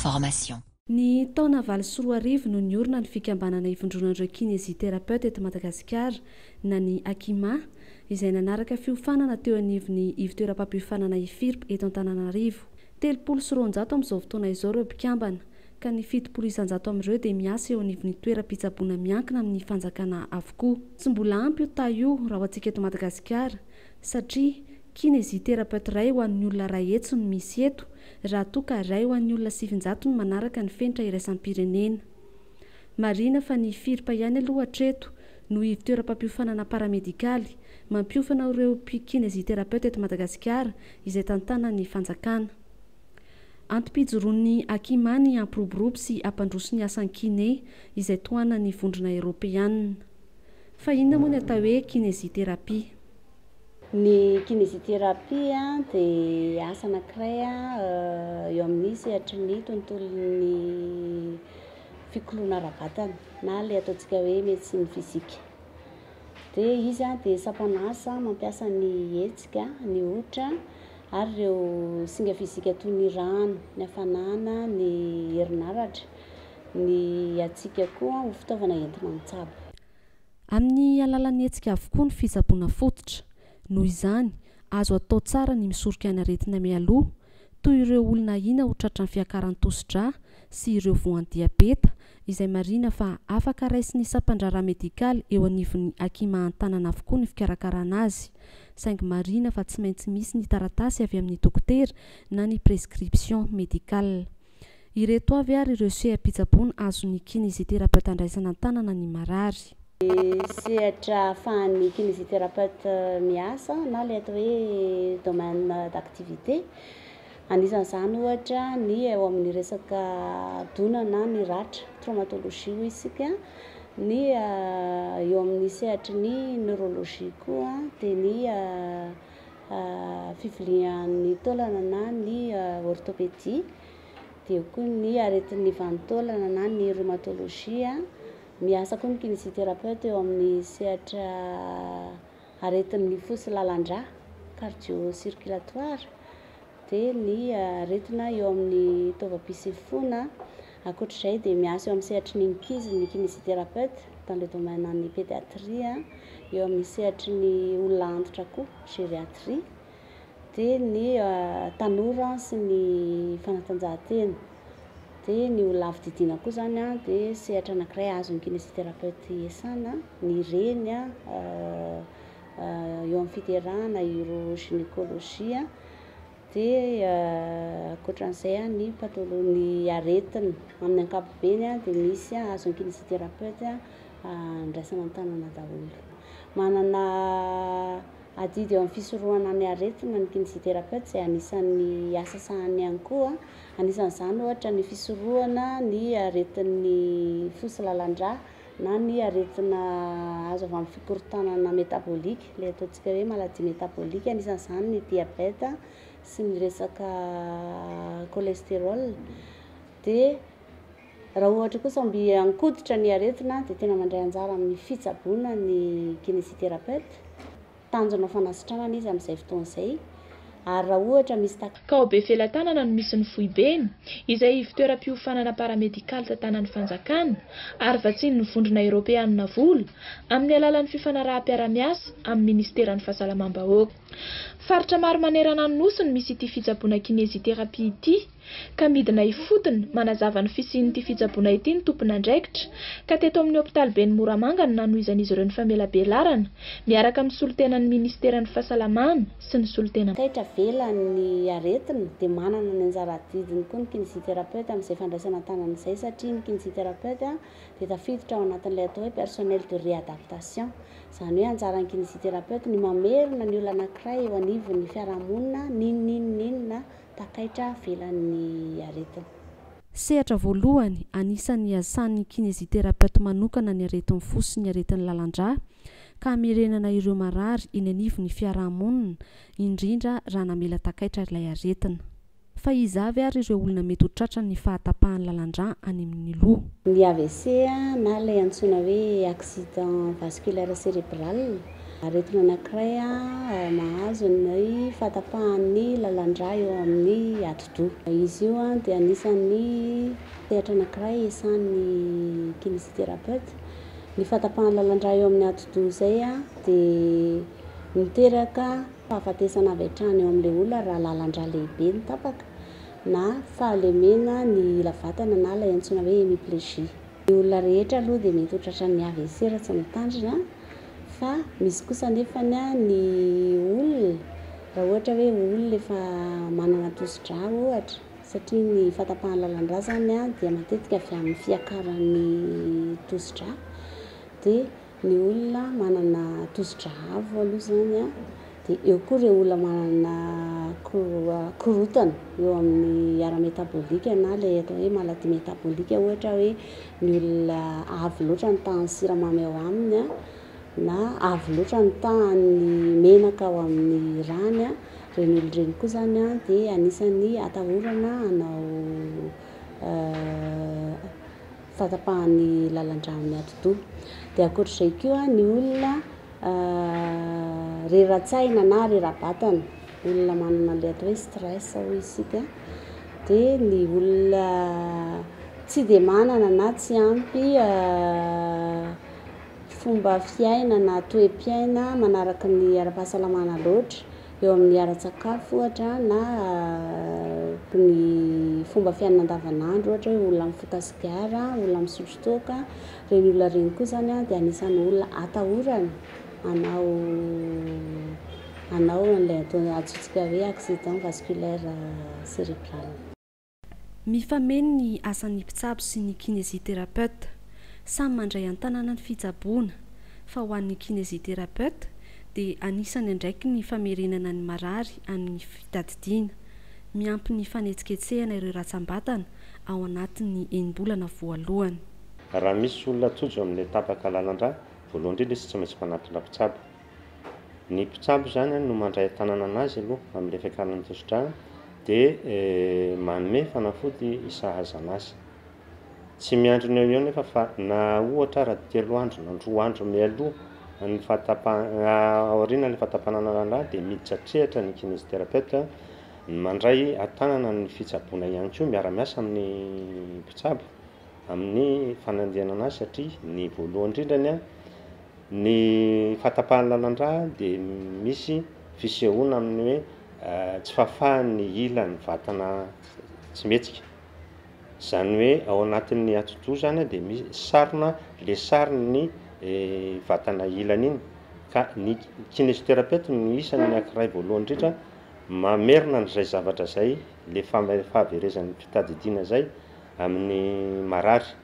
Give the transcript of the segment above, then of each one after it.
formation. Ny taona 2024 no niorina ny fikambanana ivondronan'ireo kinésithérapeute eto Madagasikara na ny Akima izay nanaraka fiofanana teo anivon'ny ivon-toeram-pampiofanana IFIRP eto Antananarivo. 300 amin'izao fotoana izao ireo mpikambana ka ny 700 amin'ireo dia miasa eo anivon'ny toeram-pitsaboana miankina amin'ny fanjakana avokoa. Tsy mbola ampy io taio raha antsika eto Madagasikara satria kinésithérapeute iray ho an'ny olona ray hetsy no misy eto raha toa ka iray ho an'ny olona 700 no manaraka ny fenitra iraisam-pirenena. Marina fa ny IFIRP ihany aloha hatreto no ivon-toeram-pampiofanana paramedikaly mampiofana ireo kinésithérapeute eto Madagasikara izay tantanan'ny fanjakana. Antipijoroan'ny Akima ny ampiroborobo sy ampandroso ny asan'ny kiné izay tohanan'ny vondrona Eoropeanina. Fa inona moa ny atao hoe kinésithérapie? Ny kinésithérapie dia asa anankiray eo amin'ny sehatry ny tontolon'ny fikoloana ara-batana na ilay ataontsika hoe médecine physique. Dia izy dia sapanasa mampiasa ny hetsika, ny hoditra ary ireo singa fizika toy ny rano, ny hafanana, ny herinaratra, ny hatsiaka koa ho fitaovana entina mitsabo. Amin'ny alalan'ny hetsika avokoa ny fitsaboana fototra. Noho izany, azo atao tsara ny misoroka ny aretina mialoha toy ireo olona ina ho tratran'ny fiakaran'ny tosi-dra sy ireo voan'ny diabeta izay marina fa afaka raisiny sapan-draharaha medikaly eo anivon'ny Akima an-tanana avokoa ny fikarakarana azy. Saingy marina fa tsy maintsy misy ny taratasy avy amin'ny dokotera na ny prescription médicale. Ireto avy ary ireo seha-pitsaboana azon'ny kinésithérapeute andraisana an-tanana ny marary. Sehatra ahafahan'ny kinésithérapeute miasa na ilay atao hoe domaine d'activité. Anisan'izany ohatra ny eo amin'ny resaka donana ny ratra, traumatologie hoy isika, ny eo amin'ny sehatry ny neurologie koa dia ny fivolian'ny taolana na ny orthopédie, dia koa ny aretin'ny vanon-taolana na ny rhumatologie. Miasa koa ny kinésithérapeute eo amin'ny sehatra aretin'ny fo sy lalan-drà cardio-circulatoire, dia ny aretina eo amin'ny taovam-pisefona. Ankoatr'izay dia miasa eo amin'ny sehatry ny ankizy ny kinésithérapeute dans le domaine ny pédiatrie, eo amin'ny sehatry ny olona antitra koa gériatrie, dia ny tanora sy ny fanatanjahantena. Dia ny olona avy didiana koa zany dia sehatra anankiray azon'ny kinésithérapeute iasana, ny reny eo amin'ny fiterahana urogynécologie, dia ankoatran'izay ny patoloha aretina amin'ny ankapobeny dia misy azon'ny kinésithérapeute andraisana an-tanana daholo. Manana adidy eo amin'ny fisorohana ny aretina ny kinésithérapeute izay anisan'ny asa sahany ihany koa. Anisan'izany ohatra ny fisorohana ny aretin'ny fo sy lalan-drà na ny aretina azo avy amin'ny fikorotanana métabolique, ilay ataontsika hoe maladie métabolique, anisan'izany ny diabeta sy ny resaka cholestérol. Dia raha ohatra kosa mby hankoditra ny aretina dia tena mandray anjara amin'ny fitsaboana ny kinésithérapeute. Tanjona fanasitranana izy amin'izay fotoana izay. Ary raha ohatra misy Kao be felan-tanana no misy ny Foibeny izay ivon-toeram-piofanana paramedikaly tantanan'ny fanjakana ary vatsiny ny vondrona Eoropeanina vola amin'ny alalan'ny fifanaraha-piara-miasa amin'ny ministeran'ny fahasalamam-bahoaka. Faritra maro manerana ny nosy no misy ity fitsaboana kinésithérapie ity, ka midina ifotony manazava ny fisian'ity fitsaboana ity ny tompon'andraikitra, ka teto amin'ny hôpitaly ben'ny Moramanga no nanohizan'izy ireo ny famelabelarana miaraka amin'ny solotenan'ny ministeran'ny fahasalamana sy ny solotena velan'ny aretina dia manana ny anjara didiny koa ny kinésithérapeute amin'izay fandraisana an-tanana izay satria ny kinésithérapeute dia tafiditra ao anatin'ilay atao hoe personnel de réadaptation. Izany hoe anjaran'ny kinésithérapeute ny mamerina ny olona anankiray eo anivon'ny fiarahamonina ninona takaitra velan'ny aretina. Sehatra voalohany anisan'ny asan'ny kinésithérapeute manokana ny aretin'ny fo sy ny aretin'ny lalan-drà ka hamerenana ireo marary eny anivon'ny fiarahamonina indrindra raha namela takaitra ilay aretina. Fa izavy ary ireo olona mety ho tratran'ny fahatapahan'ny lalan-drà any amin'ny loha. Ny AVC na ilay antsoina hoe accident vasculaire cérébral aretina anankiray mahazo ny fahatapahan'ny lalandra eo amin'ny ati-doha. Izy io dia anisan'ny sehatra anankiray esan'ny kinésithérapeute. Ny fahatapahan'ny lalandra eo amin'ny ati-doha izay dia miteraka fahafatesana avy hatrany eo amin'ilay olona raha lalandra lehibe ny tapaka na fahalemena ny ila-vatana na ilay antsoina hoe hémiplégie. Ny olona rehetra aloha dia mety ho tratran'ny AVC raha tsy mitandrina, fa misy kosa nefany ny olona raha ohatra hoe olona efa manana tosi-dra ohatra, satria ny fahatapahan'ny lalandra zany dia matetika avy amin'ny fiakaran'ny tosi-dra, dia ny olona manana tosi-dra avo aloha zany dia eo koa ireo olona manana korontana eo amin'ny ara-métabolique na ilay atao hoe maladie métabolique, ohatra hoe ny olona avo loatra ny tahan'ny siramamy ao aminy na avo loatra ny tahan'ny menaka ao amin'ny rany, ireny olona ireny koa zany dia anisan'ny atahorana hanao fahatapahan'ny lalandra amin'ny ati-doha. Dia ankoatr'izay koa ny olona rera-tsaina na rera-batana, olona manana ilay atao hoe stress hoy isika, dia ny olona tsy dia manana na tsy ampy fomba fiainana toe-piaina manaraka ny ara-pahasalamana loatra eo amin'ny ara-tsakafo ohatra na ny fomba fiainana andavanandro, ohatra hoe olona mifoka sigara, olona misotro toaka, ireny olona ireny koa zany dia anisan'ny olona atahorana hanao an'ilay antsointsika hoe accident vasculaire cérébral. Mifameno ny asan'ny mpitsabo sy ny kinésithérapeute. Samy mandray an-tanana ny fitsaboana, fa ho an'ny kinésithérapeute dia anisany andraiky ny famerenana ny marary amin'ny fitadidiana, miampy ny fanetsiketsehana ireo ratsambatana ao anatin'ny enim-bolana voalohany. Raha misy olona tojo amin'ny tapaka lalandra, voalohany indrindra izy tsy maintsy manatitra mpitsabo. Ny mpitsabo zany no mandray tanana anazy aloha amin'ilay fiakaran'ny tosi-dra dia manome fanafody isahazana azy. Tsy miandrona eo nefa fa na ohatra raha 3 andro na 2 andro mialoha ny aoriana ilay fahatapahana lalandra dia miditra trehitra ny kinésithérapeute mandray tanana ny fitsaboana ihany koa, miara-miasa amin'ny mpitsabo amin'ny fanandihana anazy, satria ny voalohany indrindrany ny fahatapahan'ny lalandra dia misy fisehoana amin'ny hoe tsy fahafahan'ny ilan'ny vatana tsy metsika. Izany hoe ao anatin'ny ati-doha zany dia misy sarona lesariny vatana ilana iny, ka ny kinésithérapeute no isany anankiray voalohany indrindra mamerina n'izay zavatra izay, le fahaverezan'ny fitadidiana izay amin'ny marary,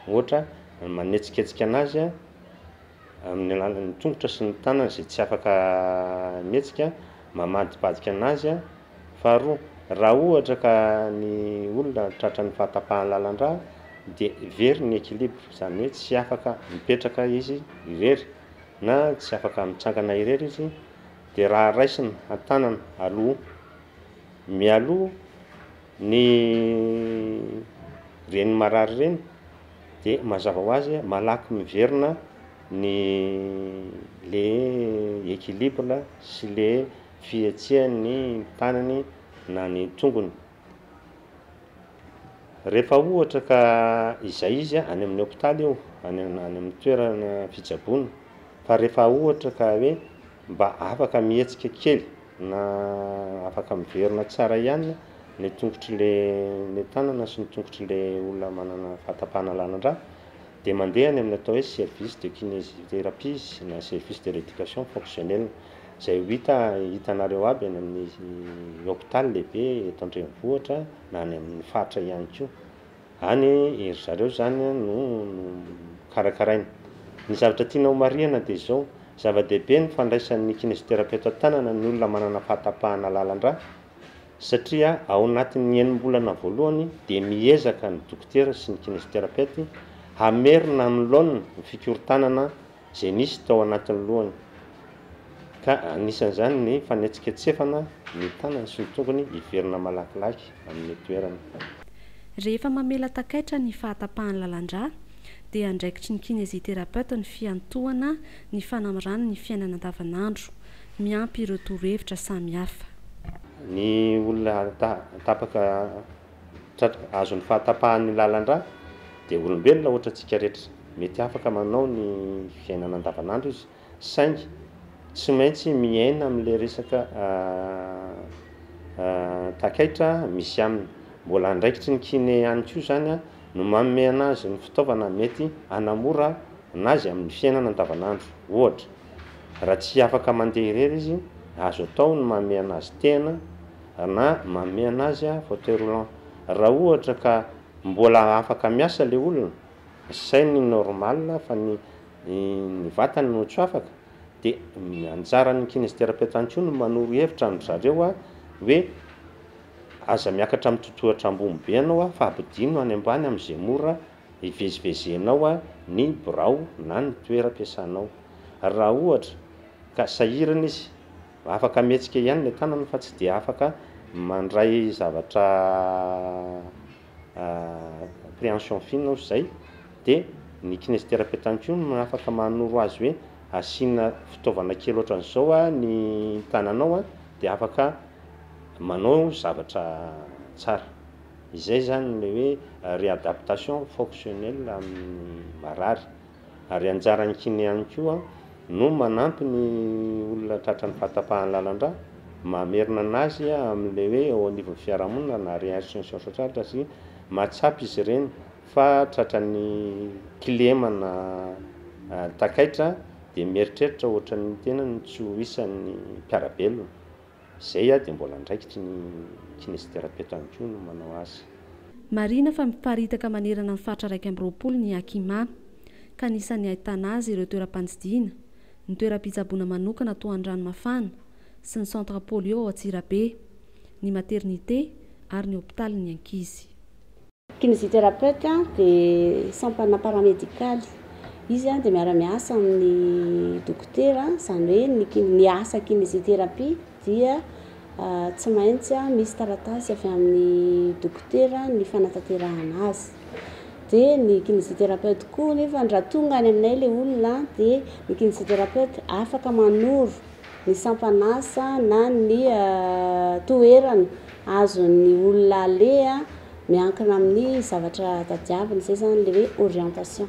ohatra manetsiketsika anazy amin'ny alalan'ny tongotra sy ny tanana izay tsy afaka mihetsika, mamadibadika anazy. Faharoa, raha ohatra ka ny olona tratran'ny fahatapahan'ny lalandra dia very ny équilibre, izany hoe tsy afaka mipetraka izy irery na tsy afaka mitsangana irery izy, dia raha raisina an-tanana aloha, mialoha ny reny marary ireny, dia mazava ho azy malaky miverina le équilibre sy le fihetsehan'ny tanany na ny tongony. Rehefa ohatra ka izay izy any amin'ny hôpitaly io, any amin'ny toerana fitsaboana, fa rehefa ohatra ka hoe mba afaka mihetsika kely na afaka miverina tsara ihany ny tongotry tanana sy ny tongotry olona manana fahatapahana lalandra, dia mandeha any amin'ny atao hoe service de kinésithérapie na service de rééducation fonctionnelle, izay hitanareo aby any amin'ny hôpitaly lehibe eto an-drenivohitra na any amin'ny faritra ihany koa. Any ery zareo zany no karakaraina. Ny zavatra tiana ho marihana dia izao, zava-dehibe ny fandraisan'ny kinésithérapeute tanana ny olona manana fahatapahana lalandra, satria ao anatin'ny enim-bolana voalohany dia miezaka ny dokotera sy ny kinésithérapeute hamerina amin'ny laoniny ny fikorontanana izay nisy tao anatin'ny lohany, ka anisan'izany ny fanetsiketsefana ny tanany sy ny tongony hiverina malakilaky amin'ny toerana. Rehefa mamela takaitra ny fahatapahan'ny lalandra dia andraikitry ny kinésithérapeute ny fiantohana ny fanamrana ny fiainana andavanandro miampy ireo torohevitra samihafa. Ny olona tapaka azon'ny fahatapahan'ny lalandra dia olombelona ohatra antsika rehetra mety afaka manao ny fiainana andavanandro izy saingy tsy maintsy miaina amin'ilay resaka takaitra misy aminy. Mbola andraikitry ny kiné ihany koa zany no manome anazy ny fitaovana mety hanamora anazy amin'ny fiainana andavanandro. Ohatra raha tsy afaka mandeha irery izy azo atao ny manome anazy tena na manome anazy fauteuil roulant. Raha ohatra ka mbola afaka miasa le olona sainy normal fa ny vatany no tsy afaka dia anjaran'ny kinésithérapeute antsy no manoro hevitra amin'ny zareo hoe aza miakatra amin'ny totohatra ambony be ianao fa ampidino any ambany amin'izay mora hivezivezenao ny birao na ny toeram-piasanao. Raha ohatra ka sahirana izy afaka mihetsika ihany ny tanany fa tsy dia afaka mandray zavatra appréhension fine izay dia ny kinésithérapeute antsy no afaka manoro azy hoe asiana fitaovana kely ohatran'izao ny tananao dia afaka manao zavatra tsara. Izay zany le hoe réadaptation fonctionnelle amin'ny marary. Ary anjaran'ny kiné ihany koa no manampy ny olona tratran'ny fahatapahan'ny lalandra mamerina anazy amin'le hoe ao anivon'ny fiarahamonina na réinsertion sociale satria mahatsapy izy ireny fa tratran'ny kilemana takaitra dia mieritreritra ohatran'ny tenany tsy ho isan'ny mpiarabelona. Izay dia mbola andraikitry ny kinésithérapeute ihany koa no manao azy. Marina fa miparitaka manerana ny fatra 120 ny Akima ka anisan'ny ahitana azy ireo toeram-pandidiana, ny toeram-pitsaboana manokana toa an-dranomasina sy ny centre polio ao Antsirabe, ny maternité ary ny hôpitaly ny ankizy. Kinésithérapeute dia sampana paramédicaly. Izy dia miara-miasa amin'ny dokotera, izany hoe ny asa kinésithérapie dia tsy maintsy misy taratasy avy amin'ny dokotera ny fanatanterahana azy. Dia ny kinésithérapeute koa nefa raha tonga any aminay ilay olona dia ny kinésithérapeute afaka manoro ny sampanasa na ny toerana azon'ny olona aleha miankina amin'ny zavatra tadiavina. Izay zany le hoe orientation.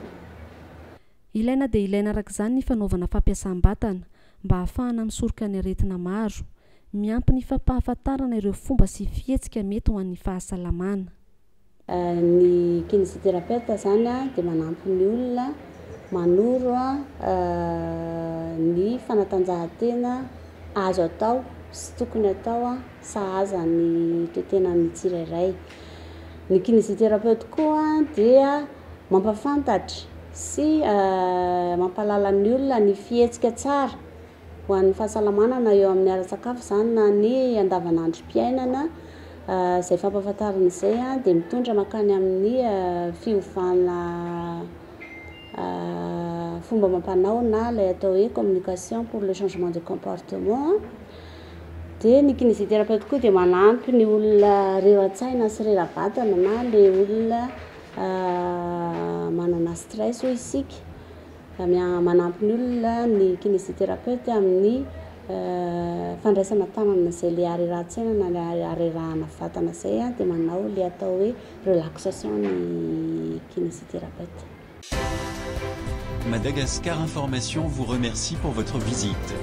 Ilaina dia ilaina araka izany ny fanaovana fampiasam-batana mba ahafahana misoroka ny aretina maro, miampy ny fampahafantarana ireo fomba sy fihetsika mety ho an'ny fahasalamana. Ny kinésithérapeute zany dia manampy ny olona manoro ny fanatanjahantena azo atao sy tokony atao sahaza ny toe-tenan'ny tsirairay. Ny kinésithérapeute koa dia mampafantatra sy mampalala ny olona ny fihetsika tsara ho an'ny fahasalamana na eo amin'ny ara-tsakafo zany na ny andavanandrom-piainana. Izay fampahafantarana izay dia mitondra makany amin'ny fiovana fomba mampanao na ilay atao hoe communication pour le changement de comportement. Dia ny kinésithérapeute koa dia manampy ny olona reran-tsaina sy reram-batana na ilay olona manana stress hoy isika. Manampy ny olona ny kinésithérapeute amin'ny fandraisana tanana izay le harerahan-tsaina na harerahana vatana izay dia manao le atao hoe relaxation ny kinésithérapeute. Madagascar Information vous remercie pour votre visite.